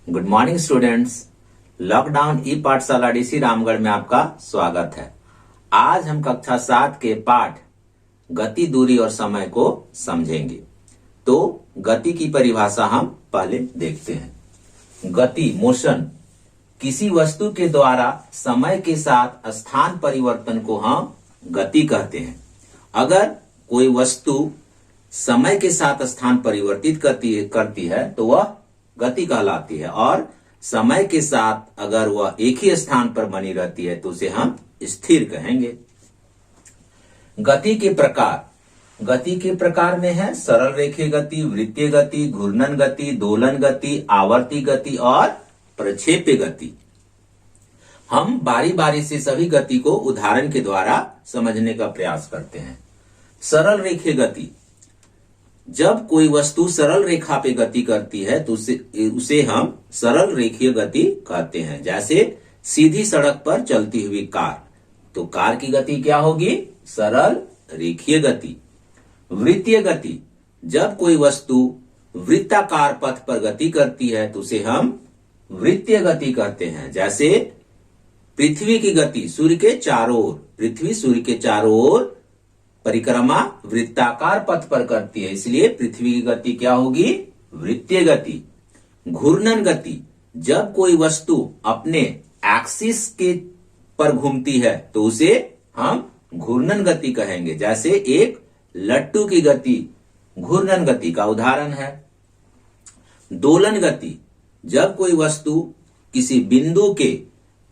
Good morning students. Lockdown ई पाठशाला DC Ramgarh में आपका स्वागत है। आज हम कक्षा 7 के पाठ गति, दूरी और समय को समझेंगे। तो गति की परिभाषा हम पहले देखते हैं। गति, मोशन, किसी वस्तु के द्वारा समय के साथ स्थान परिवर्तन को हम गति कहते हैं। अगर कोई वस्तु समय के साथ स्थान परिवर्तित करती है तो वह गति कहलाती है, और समय के साथ अगर वह एक ही स्थान पर बनी रहती है तो उसे हम स्थिर कहेंगे। गति के प्रकार में है सरल रेखीय गति, वृत्तीय गति, घूर्णन गति, दोलन गति, आवर्ती गति और प्रक्षेप्य गति। हम बारी बारी से सभी गति को उदाहरण के द्वारा समझने का प्रयास करते हैं। सरल रेखीय गति, जब कोई वस्तु सरल रेखा पे गति करती है तो उसे हम सरल रेखीय गति कहते हैं। जैसे सीधी सड़क पर चलती हुई कार, तो कार की गति क्या होगी? सरल रेखीय गति। वृत्तीय गति, जब कोई वस्तु वृत्ताकार पथ पर गति करती है तो उसे हम वृत्तीय गति कहते हैं। जैसे पृथ्वी की गति सूर्य के चारों ओर, पृथ्वी सूर्य के चारों ओर परिक्रमा वृत्ताकार पथ पर करती है, इसलिए पृथ्वी की गति क्या होगी? वृत्तीय गति। घूर्णन गति, जब कोई वस्तु अपने एक्सिस के पर घूमती है तो उसे हम घूर्णन गति कहेंगे। जैसे एक लट्टू की गति घूर्णन गति का उदाहरण है। दोलन गति, जब कोई वस्तु किसी बिंदु के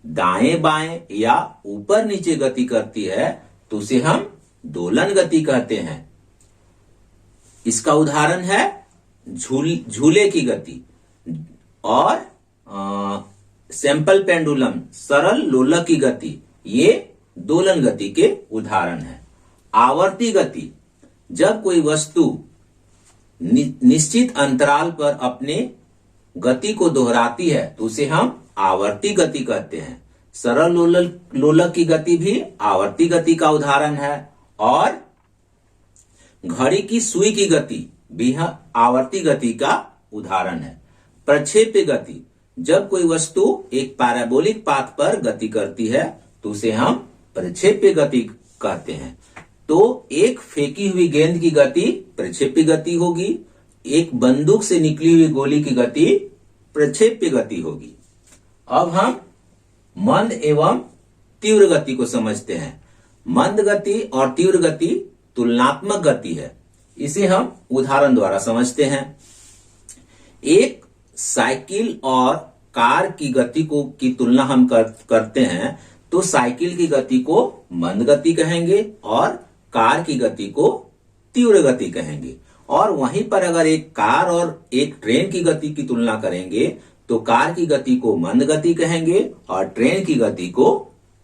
दाएं बाएं या ऊपर नीचे गति करती है तो उसे हम दोलन गति कहते हैं। इसका उदाहरण है झूले की गति और सैंपल पेंडुलम, सरल लोलक की गति, ये दोलन गति के उदाहरण है। आवर्ती गति, जब कोई वस्तु निश्चित अंतराल पर अपने गति को दोहराती है तो उसे हम आवर्ती गति कहते हैं। सरल लोलक की गति भी आवर्ती गति का उदाहरण है, और घड़ी की सुई की गति भी आवर्ती गति का उदाहरण है। प्रक्षेप्य गति, जब कोई वस्तु एक पैराबोलिक पाथ पर गति करती है तो उसे हम प्रक्षेप्य गति कहते हैं। तो एक फेंकी हुई गेंद की गति प्रक्षेप्य गति होगी, एक बंदूक से निकली हुई गोली की गति प्रक्षेप्य गति होगी। अब हम मंद एवं तीव्र गति को समझते हैं। मंद गति और तीव्र गति तुलनात्मक गति है, इसे हम उदाहरण द्वारा समझते हैं। एक साइकिल और कार की गति की तुलना हम करते हैं तो साइकिल की गति को मंद गति कहेंगे और कार की गति को तीव्र गति कहेंगे। और वहीं पर अगर एक कार और एक ट्रेन की गति की तुलना करेंगे तो कार की गति को मंद गति कहेंगे और ट्रेन की गति को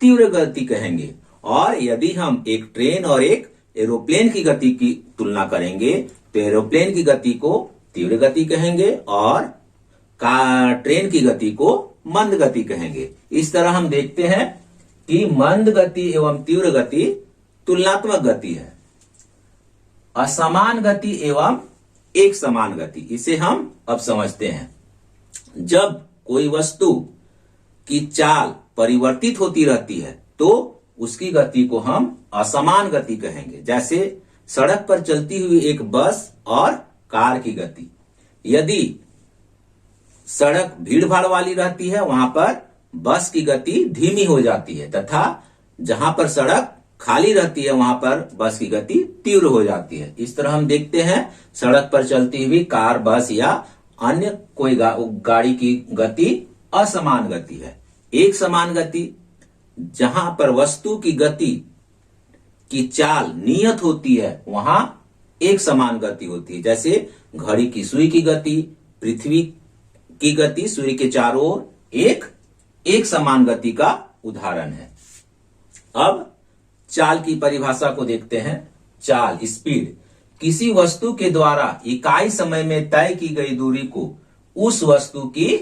तीव्र गति कहेंगे। और यदि हम एक ट्रेन और एक एरोप्लेन की गति की तुलना करेंगे तो एरोप्लेन की गति को तीव्र गति कहेंगे और ट्रेन की गति को मंद गति कहेंगे। इस तरह हम देखते हैं कि मंद गति एवं तीव्र गति तुलनात्मक गति है। असमान गति एवं एक समान गति, इसे हम अब समझते हैं। जब कोई वस्तु की चाल परिवर्तित होती रहती है तो उसकी गति को हम असमान गति कहेंगे। जैसे सड़क पर चलती हुई एक बस और कार की गति, यदि सड़क भीड़ भाड़ वाली रहती है वहां पर बस की गति धीमी हो जाती है, तथा जहां पर सड़क खाली रहती है वहां पर बस की गति तीव्र हो जाती है। इस तरह हम देखते हैं सड़क पर चलती हुई कार, बस या अन्य कोई गाड़ी की गति असमान गति है। एक समान गति, जहां पर वस्तु की गति की चाल नियत होती है वहां एक समान गति होती है। जैसे घड़ी की सुई की गति, पृथ्वी की गति सूर्य के चारों ओर एक समान गति का उदाहरण है। अब चाल की परिभाषा को देखते हैं। चाल, स्पीड, किसी वस्तु के द्वारा इकाई समय में तय की गई दूरी को उस वस्तु की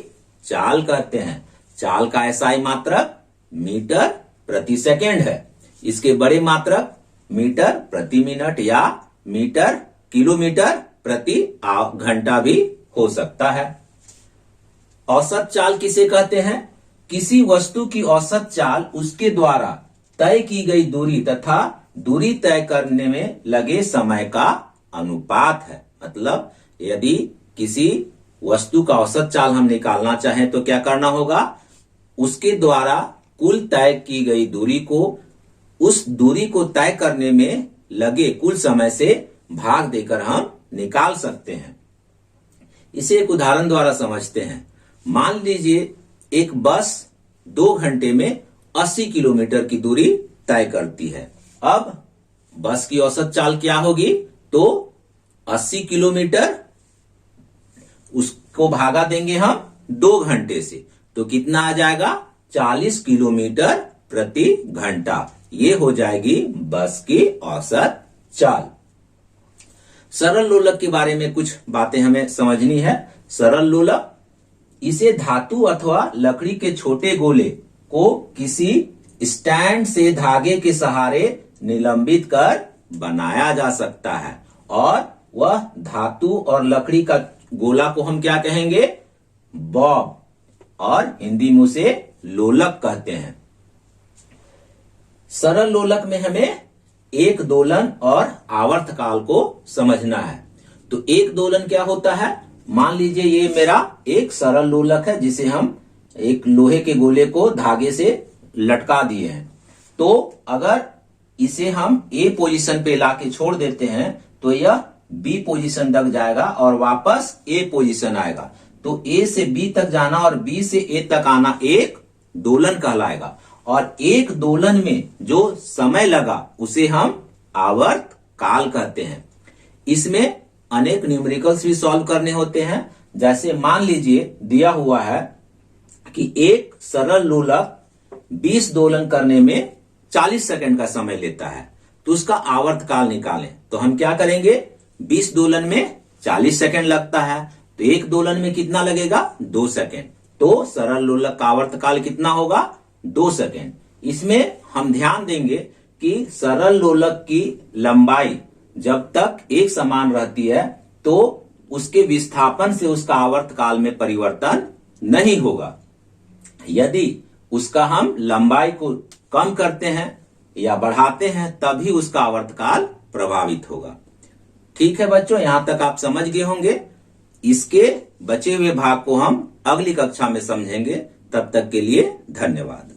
चाल कहते हैं। चाल का एसआई मात्रक मीटर प्रति सेकेंड है। इसके बड़े मात्रक मीटर प्रति मिनट या मीटर किलोमीटर प्रति घंटा भी हो सकता है। औसत चाल किसे कहते हैं? किसी वस्तु की औसत चाल उसके द्वारा तय की गई दूरी तथा दूरी तय करने में लगे समय का अनुपात है। मतलब यदि किसी वस्तु का औसत चाल हम निकालना चाहें तो क्या करना होगा? उसके द्वारा कुल तय की गई दूरी को उस दूरी को तय करने में लगे कुल समय से भाग देकर हम निकाल सकते हैं। इसे एक उदाहरण द्वारा समझते हैं। मान लीजिए एक बस 2 घंटे में 80 किलोमीटर की दूरी तय करती है। अब बस की औसत चाल क्या होगी? तो 80 किलोमीटर उसको भागा देंगे हम 2 घंटे से, तो कितना आ जाएगा? 40 किलोमीटर प्रति घंटा। ये हो जाएगी बस की औसत चाल। सरल लोलक के बारे में कुछ बातें हमें समझनी है। सरल लोलक, इसे धातु अथवा लकड़ी के छोटे गोले को किसी स्टैंड से धागे के सहारे निलंबित कर बनाया जा सकता है, और वह धातु और लकड़ी का गोला को हम क्या कहेंगे? बॉब, और हिंदी में उसे लोलक कहते हैं। सरल लोलक में हमें एक दोलन और आवर्तकाल को समझना है। तो एक दोलन क्या होता है? मान लीजिए ये मेरा एक सरल लोलक है जिसे हम एक लोहे के गोले को धागे से लटका दिए हैं। तो अगर इसे हम ए पोजीशन पे लाके छोड़ देते हैं तो यह बी पोजीशन तक जाएगा और वापस ए पोजीशन आएगा। तो ए से बी तक जाना और बी से ए तक आना एक दोलन कहलाएगा, और एक दोलन में जो समय लगा उसे हम आवर्त काल कहते हैं। इसमें अनेक न्यूमेरिकल्स भी सॉल्व करने होते हैं। जैसे मान लीजिए दिया हुआ है कि एक सरल लोलक 20 दोलन करने में 40 सेकंड का समय लेता है, तो उसका आवर्त काल निकालें। तो हम क्या करेंगे? 20 दोलन में 40 सेकंड लगता है, तो एक दोलन में कितना लगेगा? 2 सेकंड। तो सरल लोलक का आवर्त काल कितना होगा? 2 सेकंड। इसमें हम ध्यान देंगे कि सरल लोलक की लंबाई जब तक एक समान रहती है तो उसके विस्थापन से उसका आवर्त काल में परिवर्तन नहीं होगा। यदि उसका हम लंबाई को कम करते हैं या बढ़ाते हैं तभी उसका आवर्त काल प्रभावित होगा। ठीक है बच्चों, यहां तक आप समझ गए होंगे। इसके बचे हुए भाग को हम अगली कक्षा में समझेंगे। तब तक के लिए धन्यवाद।